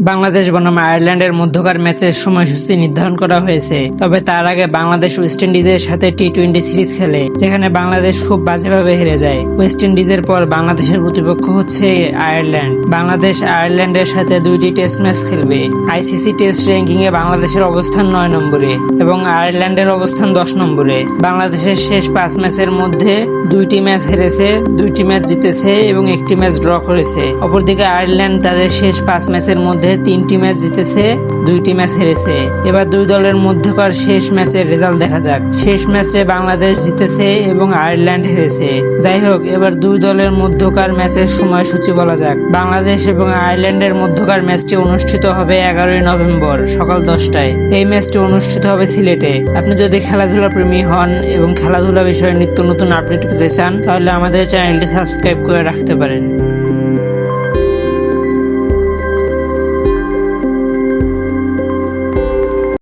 বাংলাদেশ বনাম আয়ারল্যান্ডের মধ্যকার ম্যাচের সময়সূচি নির্ধারণ করা হয়েছে। তবে তার আগে বাংলাদেশ ওয়েস্ট ইন্ডিজের সাথে টি-20 সিরিজ খেলে, যেখানে বাংলাদেশ খুব বাজেভাবে হেরে যায়। ওয়েস্ট ইন্ডিজের পর বাংলাদেশের প্রতিপক্ষ হচ্ছে আয়ারল্যান্ড। বাংলাদেশ আয়ারল্যান্ডের সাথে 2টি টেস্ট ম্যাচ খেলবে। আইসিসি টেস্ট র্যাঙ্কিং এ বাংলাদেশের অবস্থান 9 নম্বরে এবং আয়ারল্যান্ডের অবস্থান 10 নম্বরে। বাংলাদেশের শেষ 5 ম্যাচের মধ্যে 2টি ম্যাচ হেরেছে, 2টি ম্যাচ জিতেছে এবং 1টি ম্যাচ ড্র করেছে। অপরদিকে আয়ারল্যান্ড তাদের শেষ 5 ম্যাচের মধ্যে 3টি ম্যাচ জিতেছে, 2টি ম্যাচ হেরেছে। এবার দুই দলের মধ্যকার শেষ ম্যাচের রেজাল্ট দেখা যাক। শেষ ম্যাচে বাংলাদেশ জিতেছে এবং আয়ারল্যান্ড হেরেছে। যাই হোক, এবার দুই দলের মধ্যকার ম্যাচের সময়সূচি বলা যাক। বাংলাদেশ এবং আয়ারল্যান্ডের মধ্যকার ম্যাচটি অনুষ্ঠিত হবে 11ই নভেম্বর সকাল 10টায়। এই ম্যাচটি অনুষ্ঠিত হবে সিলেটে। আপনি যদি খেলাধুলা প্রেমী হন এবং খেলাধুলা বিষয়ে নিত্য নতুন আপডেট পেতে চান, তাহলে আমাদের চ্যানেলটি সাবস্ক্রাইব করে রাখতে পারেন।